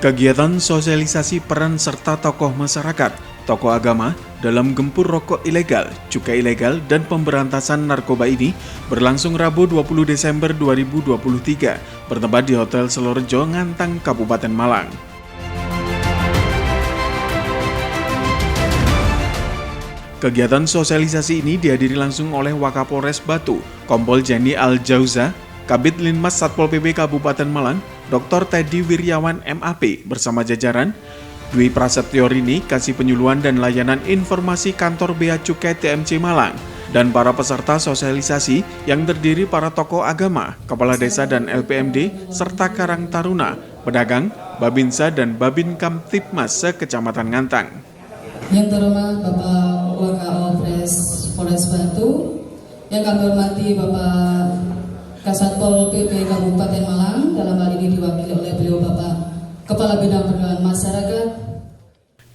Kegiatan sosialisasi peran serta tokoh masyarakat, tokoh agama dalam gempur rokok ilegal, cukai ilegal, dan pemberantasan narkoba ini berlangsung Rabu 20 Desember 2023 bertempat di Hotel Selorjo, Ngantang, Kabupaten Malang. Kegiatan sosialisasi ini dihadiri langsung oleh Wakapolres Batu, Kompol Jani Al-Jauza, Kabid Linmas Satpol PP Kabupaten Malang, Dr. Teddy Wiryawan MAP bersama jajaran, Dwi Prasetyo Rini, Kasih Penyuluhan dan Layanan Informasi Kantor Bea Cukai TMC Malang, dan para peserta sosialisasi yang terdiri para tokoh agama, kepala desa dan LPMD, serta Karang Taruna, pedagang, Babinsa dan Babin Kamtipmas se-Kecamatan Ngantang. Yang terhormat Bapak Wakapolres Polres Batu, yang kami hormati Bapak Kasatpol PP Kabupaten Malang, dalam hal ini diwakili oleh beliau Bapak Kepala Bidang Perlindungan Masyarakat.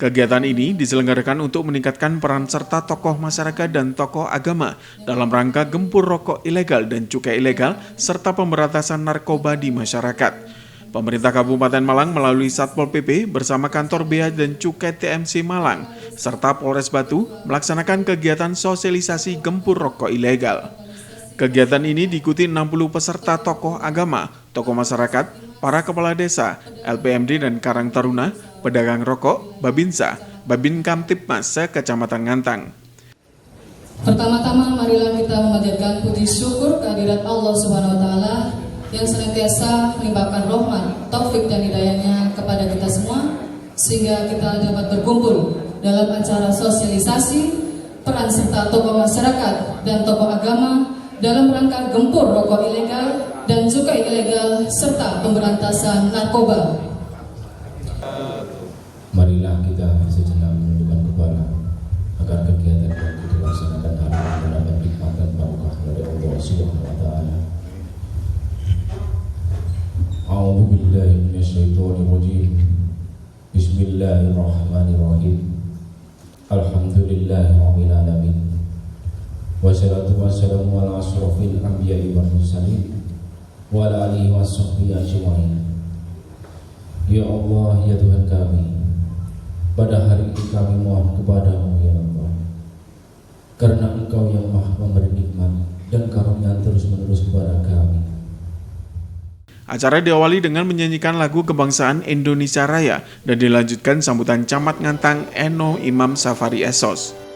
Kegiatan ini diselenggarakan untuk meningkatkan peran serta tokoh masyarakat dan tokoh agama dalam rangka gempur rokok ilegal dan cukai ilegal serta pemberantasan narkoba di masyarakat. Pemerintah Kabupaten Malang melalui Satpol PP bersama Kantor Bea dan Cukai TMC Malang serta Polres Batu melaksanakan kegiatan sosialisasi gempur rokok ilegal. Kegiatan ini diikuti 60 peserta tokoh agama, tokoh masyarakat, para kepala desa, LPMD dan Karang Taruna, pedagang rokok, Babinsa, Babin Kamtipmas se-Kecamatan Ngantang. Pertama-tama marilah kita memanjatkan puji syukur kehadirat Allah Subhanahu wa taala yang senantiasa melimpahkan rahmat, taufik dan hidayahnya kepada kita semua sehingga kita dapat berkumpul dalam acara sosialisasi peran serta tokoh masyarakat dan tokoh agama dalam rangka gempur rokok ilegal dan cukai ilegal serta pemberantasan narkoba. Marilah kita sejenak menundukkan kepala agar kegiatan yang kita laksanakan hari ini mendapat hikmat dan barokah dari Allah Subhanahu wa taala. A'udzu billahi minasyaitonir rajim. Bismillahirrahmanirrahim. Alhamdulillahirabbil alamin. Wassalatu wassalamu ala asyrafil anbiya'i wal mursalin wa ala alihi washabbihi ajmain. Ya Allah, ya Tuhan kami, pada hari ini kami mohon kepadamu ya Allah, karena Engkau yang Maha memberi nikmat dan karunia terus-menerus kepada kami. Acara diawali dengan menyanyikan lagu kebangsaan Indonesia Raya dan dilanjutkan sambutan Camat Ngantang Eno Imam Safari Esos.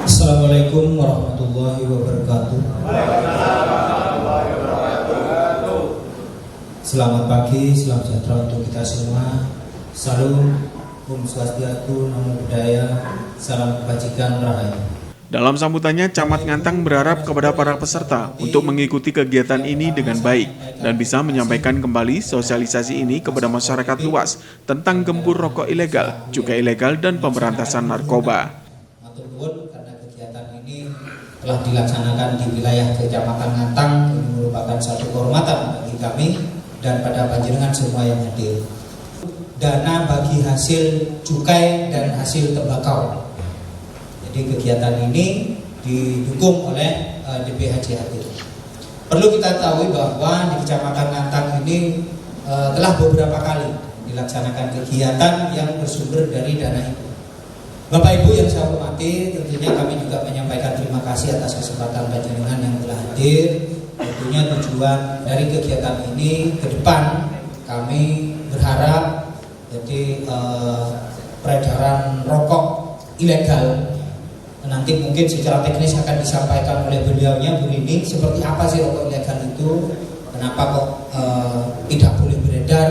Assalamualaikum warahmatullahi wabarakatuh. Selamat pagi, salam sejahtera untuk kita semua. Salam, Om Swastiastu, Namo Buddhaya, salam kebajikan rahayu. Dalam sambutannya, Camat Ngantang berharap kepada para peserta untuk mengikuti kegiatan ini dengan baik dan bisa menyampaikan kembali sosialisasi ini kepada masyarakat luas tentang gempur rokok ilegal, cukai ilegal, dan pemberantasan narkoba. Karena kegiatan ini telah dilaksanakan di wilayah Kecamatan Ngantang, ini merupakan satu kehormatan bagi kami dan pada panjenengan semua yang hadir. Dana bagi hasil cukai dan hasil tembakau. Jadi kegiatan ini didukung oleh DPHJHT. Perlu kita tahu bahwa di Kecamatan Ngantang ini telah beberapa kali dilaksanakan kegiatan yang bersumber dari dana itu. Bapak Ibu yang saya hormati, tentunya kami juga menyampaikan terima kasih atas kesempatan panjenengan yang telah hadir. Tentunya tujuan dari kegiatan ini ke depan kami berharap jadi peredaran rokok ilegal nanti mungkin secara teknis akan disampaikan oleh beliaunya Bu Rini, seperti apa sih rokok ilegal itu, kenapa kok tidak boleh beredar,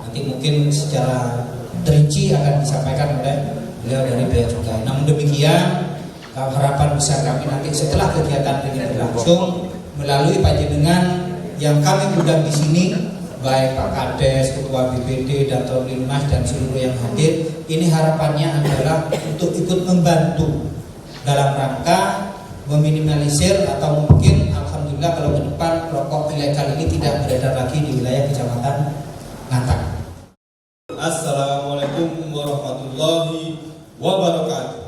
nanti mungkin secara terinci akan disampaikan oleh beliau dari Bea Cukai. Namun demikian, harapan besar kami nanti setelah kegiatan ini berlangsung melalui panjenengan yang kami undang di sini, baik Pak Kades, Ketua BPD, Dato' Linmas dan seluruh yang hadir, ini harapannya adalah untuk ikut membantu dalam rangka meminimalisir atau mungkin alhamdulillah kalau ke depan rokok ilegal ini tidak beredar lagi di wilayah Kecamatan Ngantang. Assalamualaikum warahmatullahi wabarakatuh.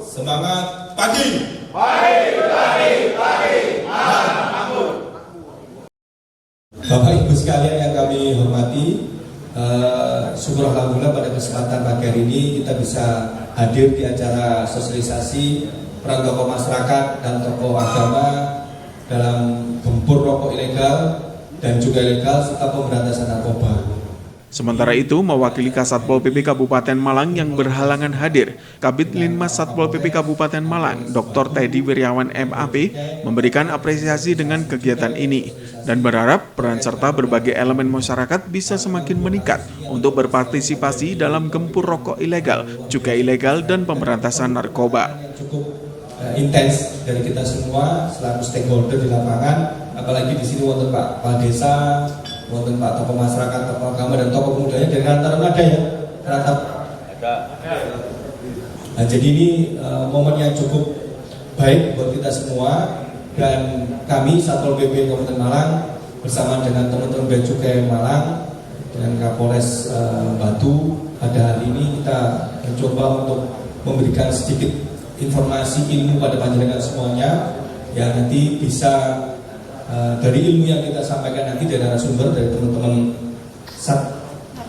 Semangat pagi. Bapak Ibu sekalian yang kami hormati, syukur alhamdulillah pada kesempatan pagi hari ini kita bisa hadir di acara sosialisasi peran tokoh masyarakat dan tokoh agama dalam gempur rokok ilegal dan juga ilegal serta pemberantasan narkoba. Sementara itu, mewakili Kasatpol PP Kabupaten Malang yang berhalangan hadir, Kabid Linmas Satpol PP Kabupaten Malang, Dr. Teddy Wiryawan MAP, memberikan apresiasi dengan kegiatan ini dan berharap peran serta berbagai elemen masyarakat bisa semakin meningkat untuk berpartisipasi dalam gempur rokok ilegal, cukai ilegal, dan pemberantasan narkoba. Cukup intens dari kita semua selaku stakeholder di lapangan, apalagi di sini wonten Pak Kepala Desa, wonten Pak tokoh masyarakat, tokoh agama dan tokoh pemudanya dari rata-rata ada ya, rata-rata. Nah, jadi ini momen yang cukup baik buat kita semua dan kami Satpol PP Kabupaten Malang bersama dengan teman-teman Bea Cukai Malang dan Kapolres Batu pada hari ini kita mencoba untuk memberikan sedikit informasi ilmu pada panjenengan semuanya yang nanti bisa dari ilmu yang kita sampaikan nanti dari narasumber dari teman-teman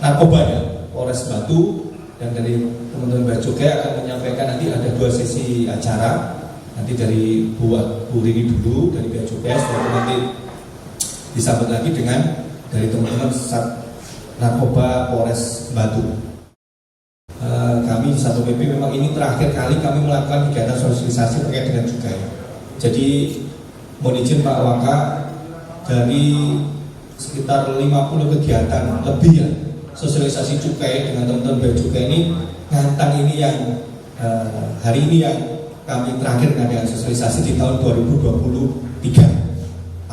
narkoba ya Polres Batu dan dari teman-teman Bea Cukai akan menyampaikan nanti ada 2 sesi acara nanti dari Bu Rini dulu dari Bea Cukai, setelah nanti disambut lagi dengan dari teman-teman narkoba Polres Batu. Kami di Satpol PP memang ini terakhir kali kami melakukan kegiatan sosialisasi terkait dengan cukai. Jadi mohon izin Pak Waka, dari sekitar 50 kegiatan lebih ya sosialisasi cukai dengan teman-teman Bea Cukai ini, Ngantang ini yang hari ini yang kami terakhir dengan sosialisasi di tahun 2023.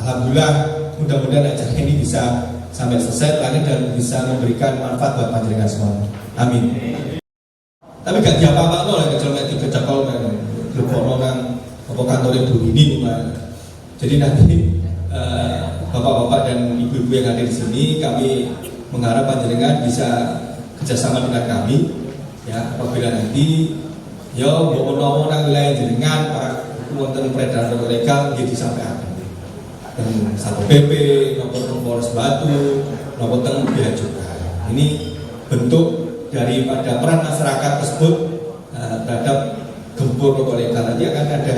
Alhamdulillah, mudah-mudahan acara ini bisa sampai selesai terakhir dan bisa memberikan manfaat buat panjenengan semua. Amin. Tapi gak diapa-apa loh, kecuali tiga cakol berbohong nang apa kantornya Bu ini. Jadi nanti bapak-bapak dan ibu-ibu yang ada di sini, kami mengharap panjenengan bisa kerjasama dengan kami, ya apabila nanti yo mau nang wilayah jenengan para wonten peredaran rokok ilegal jadi sampai apa? Dan Satpol PP, nomor Polres Batu, nomor Bea Cukai. Ini bentuk daripada peran masyarakat tersebut terhadap gempur rokok ilegal. Nanti akan ada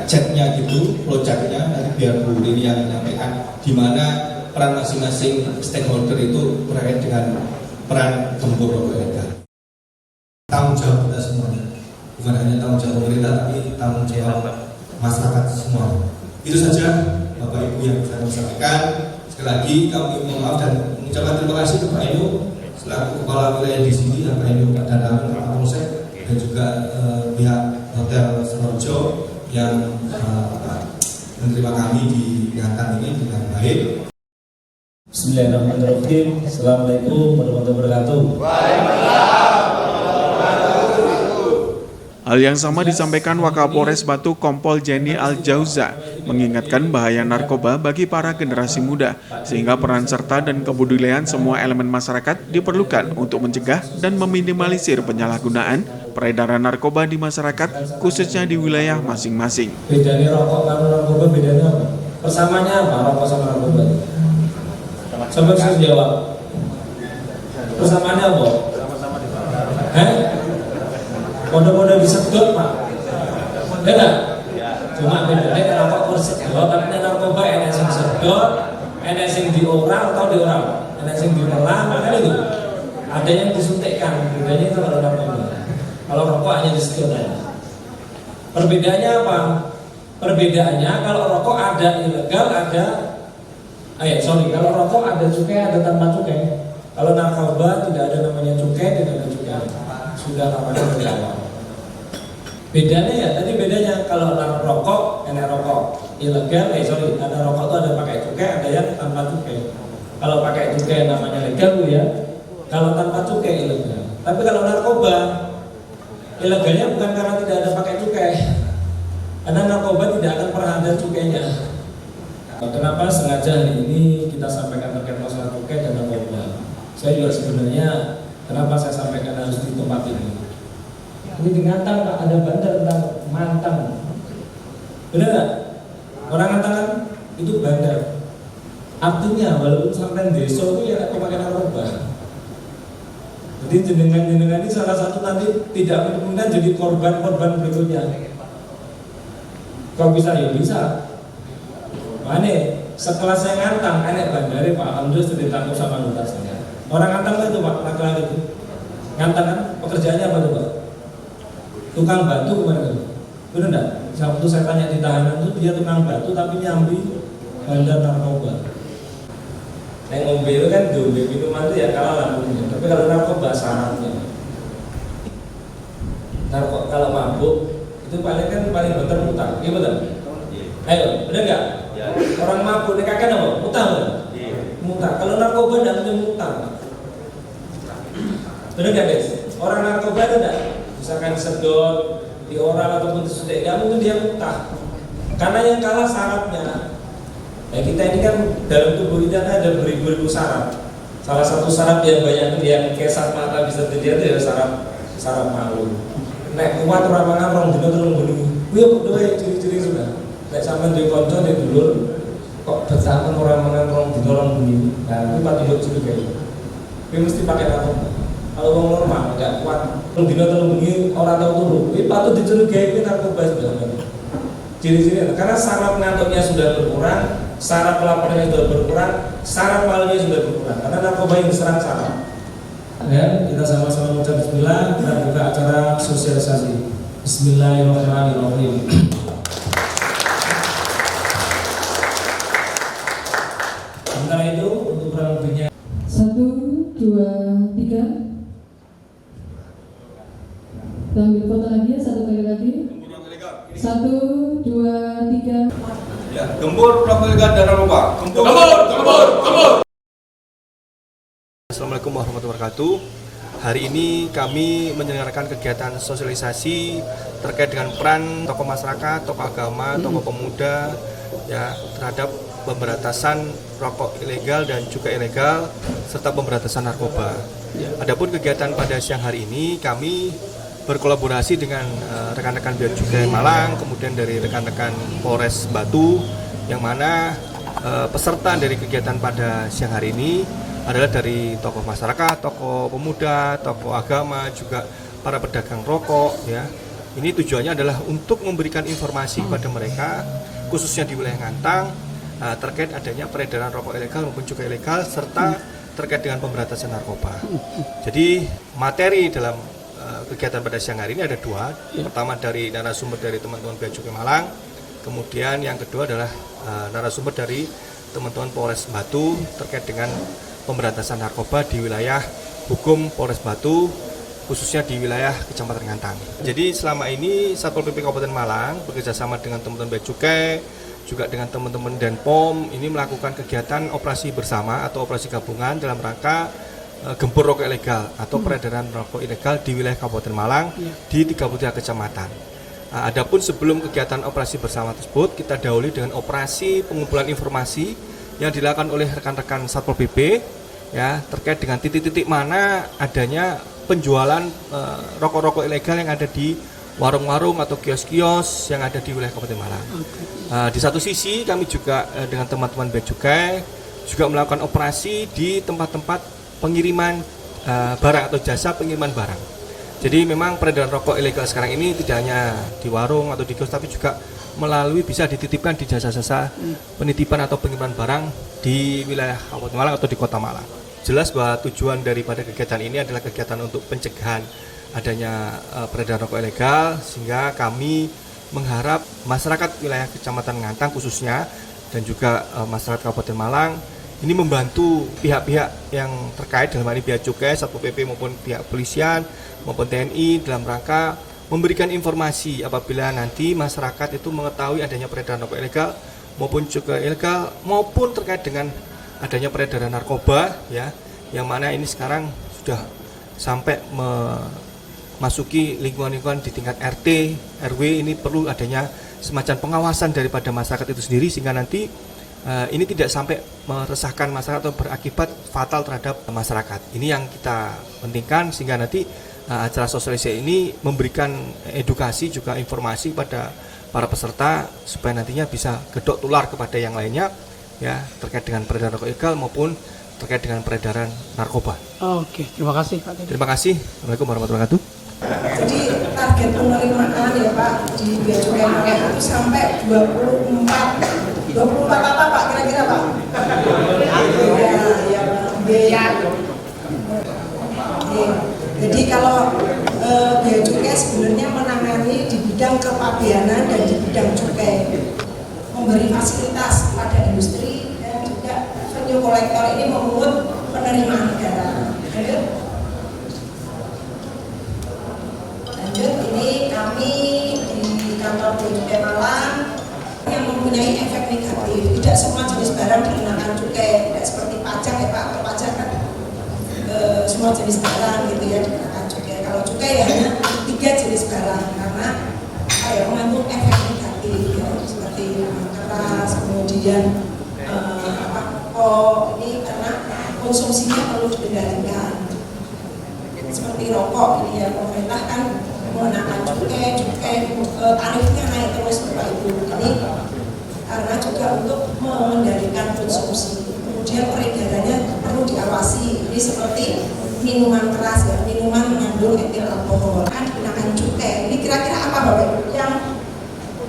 chatnya gitu, flowchartnya nanti biar Bu Rini yang menyampaikan di mana peran masing-masing stakeholder itu terkait dengan peran gempur rokok ilegal. Tanggung jawab kita semuanya, bukan hanya tanggung jawab pemerintah tapi tanggung jawab masyarakat semua. Itu saja Bapak Ibu yang saya sampaikan. Sekali lagi kami mohon maaf dan mengucapkan terima kasih kepada Inu selaku kepala wilayah di sini, Pak Inu Pak Danang, Pak Kapolsek dan juga pihak Hotel Serojo yang menerima kami di Ngantang ini dengan baik. Bismillahirrahmanirrahim. Assalamualaikum warahmatullahi wabarakatuh. Hal yang sama disampaikan Wakapolres Batu Kompol Jenny Al-Jauza, mengingatkan bahaya narkoba bagi para generasi muda, sehingga peran serta dan kepedulian semua elemen masyarakat diperlukan untuk mencegah dan meminimalisir penyalahgunaan peredaran narkoba di masyarakat, khususnya di wilayah masing-masing. Bedanya rokok sama narkoba bedanya apa? Persamaannya apa rokok sama narkoba? Coba bisa jawab. Persamaannya apa? Kode-kode disedot Pak. Ya enggak? Cuma bedanya rokok bersedot, tapi narkoba enak sing sedot, enak sing dioral atau dioral, enak sing diolah, kan itu. Ada yang disuntikkan, bedanya itu kalau narkoba. Kalau rokok hanya disedot aja. Perbedaannya apa? Perbedaannya kalau rokok ada ilegal, kalau rokok ada cukai, ada tanpa cukai. Kalau narkoba tidak ada namanya cukai, tidak ada cukai. Sudah namanya dari awal. Bedanya ya, tadi bedanya kalau rokok, enak rokok ilegal, ada rokok itu ada pakai cukai, ada yang tanpa cukai. Kalau pakai cukai namanya legal ya, kalau tanpa cukai ilegal. Tapi kalau narkoba, ilegalnya bukan karena tidak ada pakai cukai. Karena narkoba tidak akan pernah ada cukainya. Kenapa sengaja hari ini kita sampaikan terkait masalah cukai dan narkoba? Saya juga sebenarnya kenapa saya sampaikan harus di tempat ini. Ini di Ngantang Pak, ada bandar tentang Mantang. Benar nggak? Orang Ngantang kan itu bandar. Artinya walaupun sampai desa itu ya pakai narkoba. Jadi jenengan-jenengan ini salah satu nanti tidak kemungkinan jadi korban-korban berikutnya. Kalau bisa ya bisa. Mana sekelas saya Ngantang, enak bandari Pak, alhamdulillah sudah ditangkap sama lutasnya. Orang Ngantang itu Pak, laki-laki itu. Ngantang kan pekerjaannya apa tuh Pak? Tukang batu kemana tuh? Benar enggak? Waktu saya tanya di tahanan itu dia tukang batu tapi nyambi bandar narkoba. Yang ngombe itu kan ngombe minuman itu ya kalah lampunya. Tapi kalau narkoba syaratnya. Kalau mabuk itu paling bentar mutah, iya betul? Ayo, benar enggak? Orang mabuk ini kakek apa? Mutah betul? Mutah. Kalau narkoba tidak mungkin mutah. Benar enggak guys? Orang narkoba itu enggak, misalkan sedot, dioral ataupun disuntik, tidak mungkin dia mutah. Karena yang kalah syaratnya. Ya kita ini kan dalam tubuh kita ada beribu-ribu syarat. Salah satu syarat yang banyak yang kesat mata bisa dilihat itu ya syarat malu. Nek kuat orang mangan rong dino telung bengi. Kuwi kok dhewe ciri-ciri sudah. Nek sampean duwe kanca nek dulur kok betaken orang mangan rong dino rong bengi. Nah, kuwi patut curiga. Kuwi mesti pakai narkoba. Kalau wong normal enggak kuat rong dino telung bengi ora tau turu. Kuwi patut dicurigai kuwi narkoba sudah. Ciri-ciri karena syarat ngantuknya sudah berkurang, syarat pelapornya sudah berkurang, syarat malunya sudah berkurang. Karena narkoba yang diserang syarat. Ya, kita sama-sama mengucap bismillah dan buka acara sosialisasi. Bismillahirrahmanirrahim. Sementara itu untuk kurang lebihnya 1, 2, 3. Kita ambil foto lagi ya, satu kali lagi. 1, 2, 3. Ya, gempur rokok ilegal dan narkoba. Gempur. Assalamualaikum warahmatullahi wabarakatuh. Hari ini kami menyelenggarakan kegiatan sosialisasi terkait dengan peran tokoh masyarakat, tokoh agama, tokoh pemuda ya terhadap pemberantasan rokok ilegal dan juga ilegal serta pemberantasan narkoba. Adapun kegiatan pada siang hari ini kami berkolaborasi dengan rekan-rekan Bea Cukai Malang, kemudian dari rekan-rekan Polres Batu, yang mana peserta dari kegiatan pada siang hari ini adalah dari tokoh masyarakat, tokoh pemuda, tokoh agama, juga para pedagang rokok. Ya, ini tujuannya adalah untuk memberikan informasi kepada mereka, khususnya di wilayah Ngantang, terkait adanya peredaran rokok ilegal maupun cukai ilegal, serta terkait dengan pemberantasan narkoba. Jadi materi dalam kegiatan pada siang hari ini ada dua. Pertama dari narasumber dari teman-teman Bea Cukai Malang, kemudian yang kedua adalah narasumber dari teman-teman Polres Batu terkait dengan pemberantasan narkoba di wilayah hukum Polres Batu, khususnya di wilayah Kecamatan Ngantang. Jadi selama ini Satpol PP Kabupaten Malang bekerjasama dengan teman-teman Bea Cukai, juga dengan teman-teman Denpom, ini melakukan kegiatan operasi bersama atau operasi gabungan dalam rangka gempur rokok ilegal atau peredaran rokok ilegal di wilayah Kabupaten Malang di 33 kecamatan. Adapun sebelum kegiatan operasi bersama tersebut, kita dahului dengan operasi pengumpulan informasi yang dilakukan oleh rekan-rekan Satpol PP ya terkait dengan titik-titik mana adanya penjualan rokok-rokok ilegal yang ada di warung-warung atau kios-kios yang ada di wilayah Kabupaten Malang. Di satu sisi kami juga dengan teman-teman Bea Cukai juga melakukan operasi di tempat-tempat pengiriman barang atau jasa pengiriman barang. Jadi memang peredaran rokok ilegal sekarang ini tidak hanya di warung atau di kios, tapi juga melalui bisa dititipkan di jasa-jasa penitipan atau pengiriman barang di wilayah Kabupaten Malang atau di Kota Malang. Jelas bahwa tujuan daripada kegiatan ini adalah kegiatan untuk pencegahan adanya peredaran rokok ilegal, sehingga kami mengharap masyarakat wilayah Kecamatan Ngantang khususnya dan juga masyarakat Kabupaten Malang ini membantu pihak-pihak yang terkait dalam hal ini Bea Cukai, Satpol PP maupun pihak polisian maupun TNI dalam rangka memberikan informasi apabila nanti masyarakat itu mengetahui adanya peredaran rokok ilegal maupun cukai ilegal maupun terkait dengan adanya peredaran narkoba, ya, yang mana ini sekarang sudah sampai memasuki lingkungan-lingkungan di tingkat RT, RW. Ini perlu adanya semacam pengawasan daripada masyarakat itu sendiri sehingga nanti ini tidak sampai meresahkan masyarakat atau berakibat fatal terhadap masyarakat. Ini yang kita pentingkan sehingga nanti acara sosialisasi ini memberikan edukasi juga informasi pada para peserta supaya nantinya bisa gedok tular kepada yang lainnya, ya, terkait dengan peredaran rokok ilegal maupun terkait dengan peredaran narkoba. Oke, terima kasih Pak. Terima kasih. Assalamualaikum warahmatullahi wabarakatuh. Jadi target penerimaan ya Pak di Bea Cukai Malang itu sampai 24 apa Pak kira-kira Pak? Ya. Jadi kalau Bea Cukai sebenarnya menangani di bidang kepabeanan dan di bidang cukai, memberi fasilitas pada industri dan juga venue kolektor ini memungut penerimaan negara. Lanjut, ini kami di kantor Bea Cukai Malang yang mempunyai efek negatif. Tidak semua jenis barang dikenakan cukai, tidak seperti pajak ya Pak. Kalau pajak kan semua jenis barang gitu ya dikenakan cukai. Kalau cukai ya hanya 3 jenis barang karena mengandung efek negatif ya, seperti keras, kemudian rokok ini karena konsumsinya perlu dikendalikan. Seperti rokok ini ya, pemerintah kan mengenakan cukai tarifnya naik terus Bapak Ibu. Ini karena juga untuk mengendalikan konsumsi. Kemudian peredarannya perlu diawasi. Ini seperti minuman keras ya, minuman mengandung etil alkohol kan dikenakan cukai. Ini kira-kira apa Bapak Ibu yang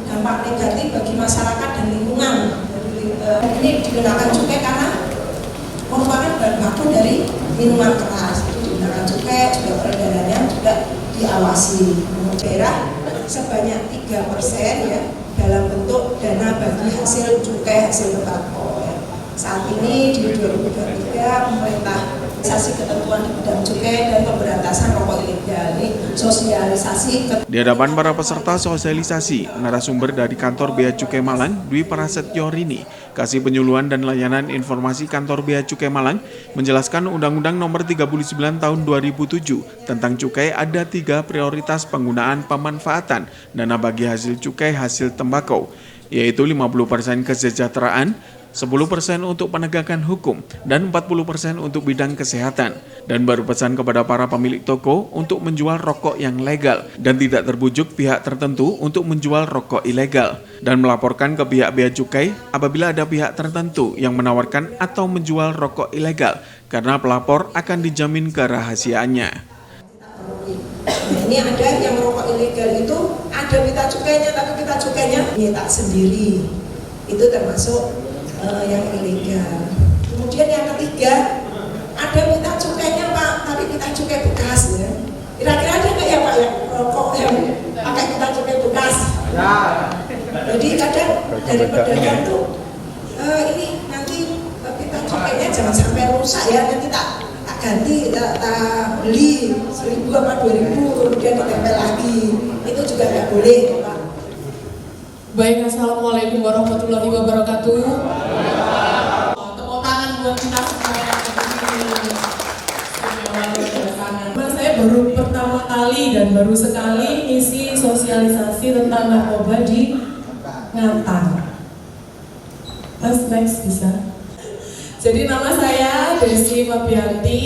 dampak negatif bagi masyarakat dan lingkungan? Ini dikenakan cukai karena merupakan bahan baku dari minuman keras. Itu dikenakan cukai, juga peredarannya juga diawasi. Daerah sebanyak 3% ya dalam bentuk dana bagi hasil cukai hasil tembakau. Ya. Saat ini di 2023 pemerintah ketentuan di bidang cukai dan pemberantasan rokok ilegal, ini sosialisasi. Di hadapan para peserta sosialisasi, narasumber dari kantor Bea Cukai Malang, Dwi Prasetyo Rini, Kasih Penyuluhan dan Layanan Informasi Kantor Bea Cukai Malang, menjelaskan Undang-Undang Nomor 39 Tahun 2007 tentang cukai ada 3 prioritas penggunaan pemanfaatan dana bagi hasil cukai hasil tembakau, yaitu 50% kesejahteraan, 10% untuk penegakan hukum, dan 40% untuk bidang kesehatan, dan berpesan kepada para pemilik toko untuk menjual rokok yang legal dan tidak terbujuk pihak tertentu untuk menjual rokok ilegal, dan melaporkan ke pihak Bea Cukai apabila ada pihak tertentu yang menawarkan atau menjual rokok ilegal, karena pelapor akan dijamin kerahasiaannya. Ini ada yang merokok ilegal itu ada pita cukainya, tapi pita cukainya tak sendiri, itu termasuk yang ilegal. Kemudian yang ketiga, ada pita cukainya Pak, tapi pita cukai bekas ya. Kira-kira ada nggak ya Pak yang rokok yang pakai pita cukai bekas? Ya. Jadi kadang dari pedagang tuh ini nanti pita cukainya jangan sampai rusak ya, nanti tak ganti, tak beli 1.000 apa 2.000 kemudian ditempel lagi. Itu juga nggak boleh ya Pak. Baik, assalamualaikum warahmatullahi wabarakatuh. Tepuk tangan buat kita semua yang ada. Saya baru pertama kali dan baru sekali isi sosialisasi tentang narkoba di Ngantang. Mas next bisa. Jadi nama saya Desi Fabianti.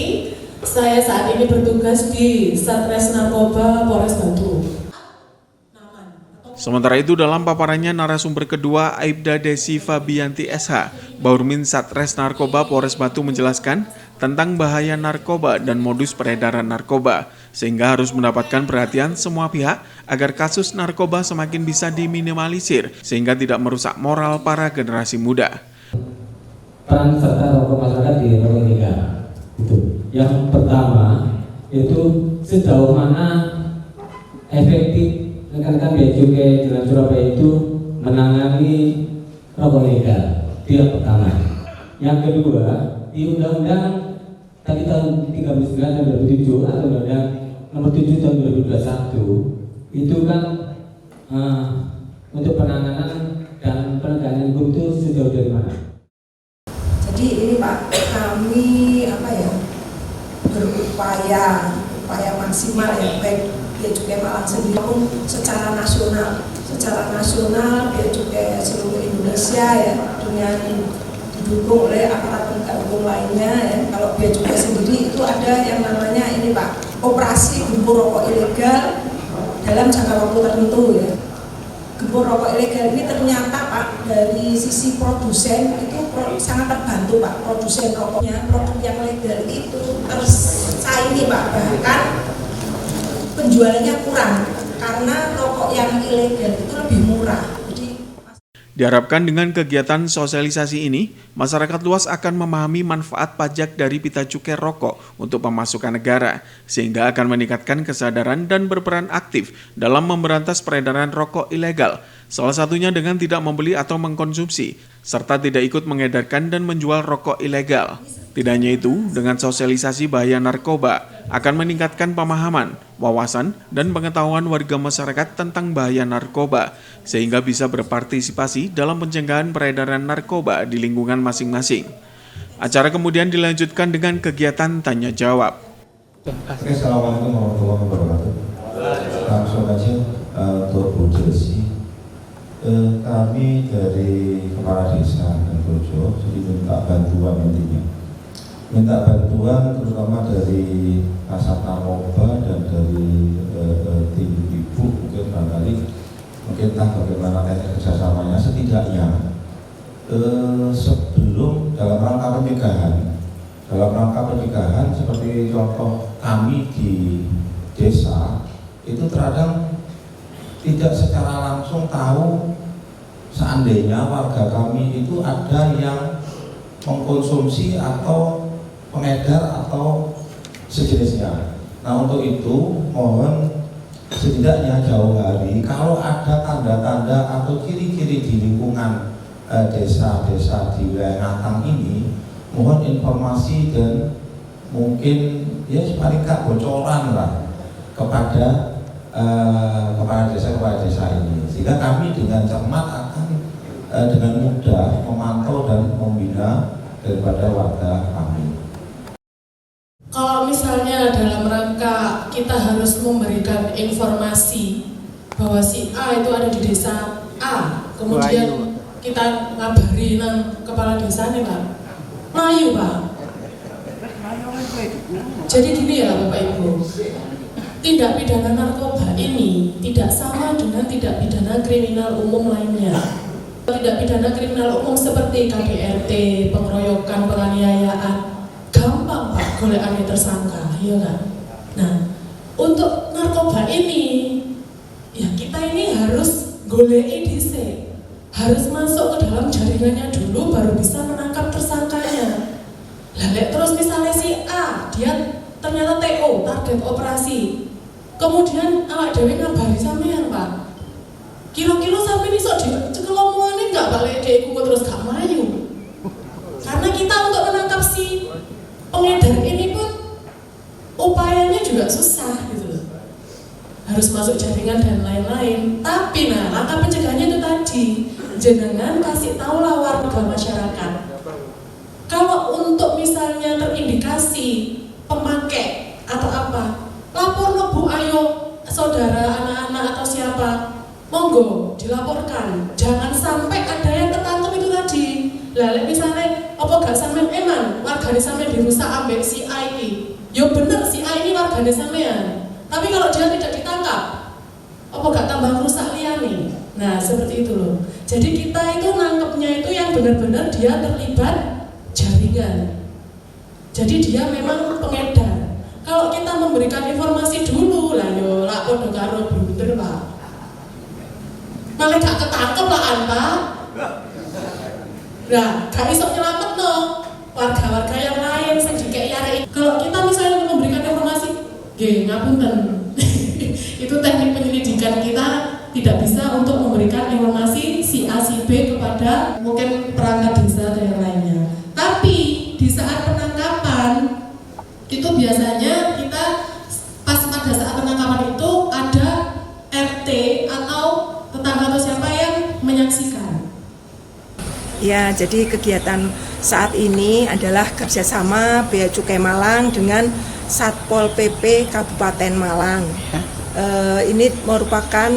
Saya saat ini bertugas di Satres Narkoba Polres Batu. Sementara itu dalam paparannya narasumber kedua Aibda Desi Fabianti SH, Baurmin Satres Narkoba Polres Batu menjelaskan tentang bahaya narkoba dan modus peredaran narkoba, sehingga harus mendapatkan perhatian semua pihak agar kasus narkoba semakin bisa diminimalisir sehingga tidak merusak moral para generasi muda. Peran serta tokoh masyarakat di rokok ilegal itu. Yang pertama itu sejauh mana efektif rekan-rekan Bea Cukai Jalan Surabaya itu menangani rokok ilegal. Itu yang pertama. Yang kedua, di Undang-Undang tadi tahun 39 tahun 2007 atau Undang-Undang nomor 7 tahun 2021 itu kan untuk penanganan dan penegakan hukum itu sejauh dari mana? Jadi ini Pak, kami berupaya maksimal ya, baik Bea Cukai Malang sendiri maupun secara nasional Bea Cukai seluruh Indonesia ya, dengan didukung oleh aparat penegak hukum lainnya ya. Kalau Bea Cukai sendiri itu ada yang namanya ini Pak, operasi gempur rokok ilegal dalam jangka waktu tertentu ya. Gempur rokok ilegal ini ternyata Pak, dari sisi produsen itu sangat terbantu Pak. Produsen rokoknya, produk yang legal itu tersaingi Pak, bahkan penjualannya kurang karena rokok yang ilegal itu lebih murah. Diharapkan dengan kegiatan sosialisasi ini, masyarakat luas akan memahami manfaat pajak dari pita cukai rokok untuk pemasukan negara, sehingga akan meningkatkan kesadaran dan berperan aktif dalam memberantas peredaran rokok ilegal, salah satunya dengan tidak membeli atau mengkonsumsi, serta tidak ikut mengedarkan dan menjual rokok ilegal. Tidak hanya itu, dengan sosialisasi bahaya narkoba akan meningkatkan pemahaman, wawasan, dan pengetahuan warga masyarakat tentang bahaya narkoba, sehingga bisa berpartisipasi dalam pencegahan peredaran narkoba di lingkungan masing-masing. Acara kemudian dilanjutkan dengan kegiatan tanya jawab. Assalamualaikum warahmatullahi wabarakatuh. Langsung aja untuk Bu Desi. Kami dari Kepala Desa Projo, jadi minta bantuan intinya. Minta bantuan terutama dari Kasat Narkoba dan dari tim ibu mungkin barangkali bagaimana teknik kerjasamanya, setidaknya sebelum dalam rangka pencegahan seperti contoh kami di desa itu terkadang tidak secara langsung tahu seandainya warga kami itu ada yang mengkonsumsi atau pengedar atau sejenisnya. Nah, untuk itu mohon setidaknya jauh hari kalau ada tanda-tanda atau ciri-ciri di lingkungan desa-desa di wilayah Ngatang ini, mohon informasi dan mungkin ya paling nggak bocoran lah kepada kepala desa ini, sehingga kami dengan cermat akan dengan mudah memantau dan membina daripada warga kami. Kalau misalnya dalam rangka kita harus memberikan informasi bahwa si A itu ada di desa A, kemudian kita ngabari nang kepala desa nih Pak, Melayu Pak. Jadi gini ya Bapak Ibu, tindak pidana narkoba ini tidak sama dengan tindak pidana kriminal umum lainnya. Tindak pidana kriminal umum seperti KDRT, pengeroyokan, penganiayaan, gampang Pak golekannya tersangka, ya kan? Nah, untuk narkoba ini, ya kita ini harus goleki dhisik, harus masuk ke dalam jaringannya dulu baru bisa menangkap tersangkanya. Lalu terus misalnya si A, dia ternyata TO, target operasi. Kemudian awak dhewe ngabari sampean Pak. Kira-kira sampean iso dicekel omongane enggak balik dhek iku terus gak mlayu. Karena kita untuk menangkap si pengedar ini pun upayanya juga susah gitu loh. Harus masuk jaringan dan lain-lain. Tapi nah, langkah pencegahannya itu tadi, jenengan kasih tahu lah warga masyarakat. Kalau untuk misalnya terindikasi pemakai atau apa, lapor Bu, ayo saudara, anak-anak atau siapa, monggo dilaporkan. Jangan sampai ada yang ketangkep itu tadi. Lalu misalnya, apa gak sampean eman wargane sampean dirusak ambek si A ini? Ya bener si A ini wargane sampean. Tapi kalau dia tidak ditangkap, Apa gak tambah rusak liane? Nah seperti itu loh. Jadi kita itu nangkepnya itu yang benar-benar dia terlibat jaringan. Jadi dia memang pengedar. Kalau kita memberikan informasi dulu lah yo lak podo karo blunder Pak. Malah gak ketangkep lah Pak. Nah, gak iso nyelametno warga-warga yang lain sing dikek arek. Kalau kita misalnya memberikan informasi, nggih ngapunten. Itu teknik penyelidikan kita tidak bisa untuk memberikan informasi si A si B kepada mungkin perangkat desa dan yang lainnya. Tapi di saat penangkapan itu biasanya kita pada saat penangkapan itu ada RT atau tetangga atau siapa yang menyaksikan. Ya, jadi kegiatan saat ini adalah kerjasama Bea Cukai Malang dengan Satpol PP Kabupaten Malang. Ini merupakan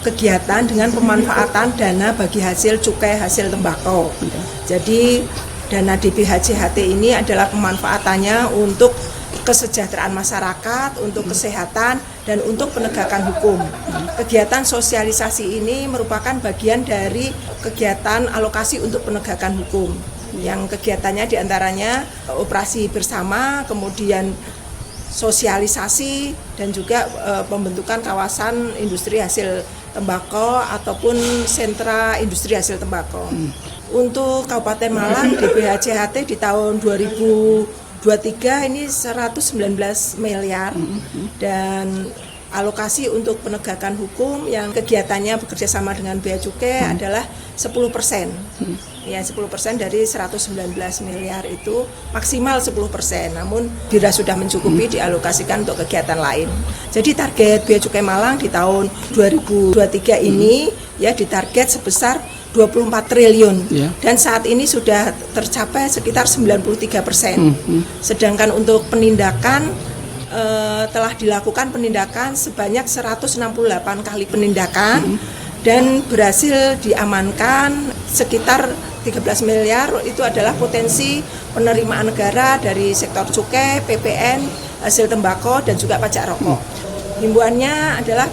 kegiatan dengan pemanfaatan dana bagi hasil cukai hasil tembakau. Jadi dana DBHJHT ini adalah pemanfaatannya untuk kesejahteraan masyarakat, untuk kesehatan, dan untuk penegakan hukum. Kegiatan sosialisasi ini merupakan bagian dari kegiatan alokasi untuk penegakan hukum. Yang kegiatannya diantaranya operasi bersama, kemudian sosialisasi, dan juga pembentukan kawasan industri hasil tembakau ataupun sentra industri hasil tembakau. Untuk Kabupaten Malang, DBHJHT di tahun 2023 ini 119 miliar dan alokasi untuk penegakan hukum yang kegiatannya bekerja sama dengan Bea Cukai adalah 10%. Ya, 10% dari 119 miliar itu maksimal 10%, namun bila sudah mencukupi dialokasikan untuk kegiatan lain. Jadi target Bea Cukai Malang di tahun 2023 ini ya ditarget sebesar 24 triliun dan saat ini sudah tercapai sekitar 93%. Sedangkan untuk penindakan telah dilakukan penindakan sebanyak 168 kali penindakan dan berhasil diamankan sekitar 13 miliar itu adalah potensi penerimaan negara dari sektor cukai, PPN, hasil tembakau dan juga pajak rokok. Himbauannya adalah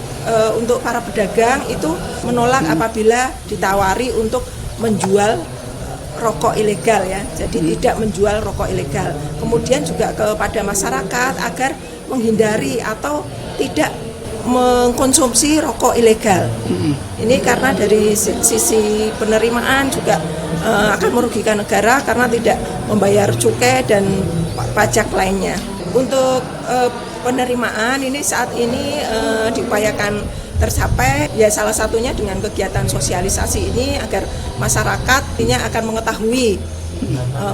untuk para pedagang itu menolak apabila ditawari untuk menjual rokok ilegal ya. Jadi tidak menjual rokok ilegal. Kemudian juga kepada masyarakat agar menghindari atau tidak mengkonsumsi rokok ilegal. Ini karena dari sisi penerimaan juga akan merugikan negara karena tidak membayar cukai dan pajak lainnya. Untuk penerimaan ini saat ini diupayakan tercapai ya salah satunya dengan kegiatan sosialisasi ini agar masyarakat ini akan mengetahui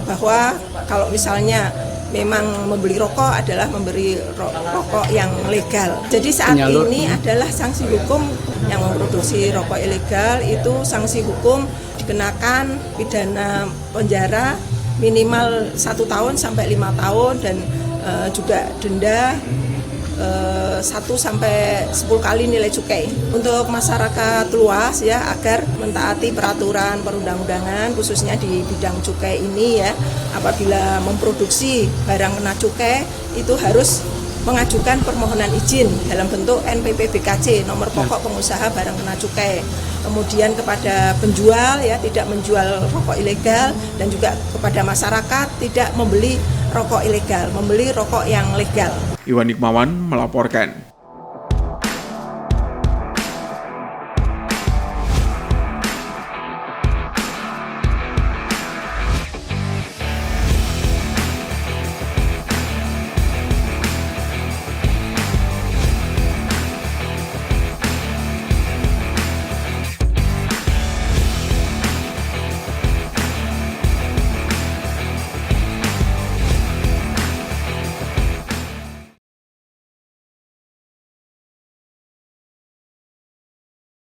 bahwa kalau misalnya memang membeli rokok adalah memberi rokok yang legal. Jadi saat ini adalah sanksi hukum yang memproduksi rokok ilegal itu sanksi hukum dikenakan pidana penjara minimal 1 tahun sampai 5 tahun dan juga denda 1 sampai 10 kali nilai cukai. Untuk masyarakat luas ya agar mentaati peraturan perundang-undangan khususnya di bidang cukai ini ya, apabila memproduksi barang kena cukai itu harus mengajukan permohonan izin dalam bentuk NPP-BKC nomor pokok pengusaha barang kena cukai. Kemudian kepada penjual ya tidak menjual rokok ilegal dan juga kepada masyarakat tidak membeli rokok ilegal, membeli rokok yang legal. Iwan Hikmawan melaporkan.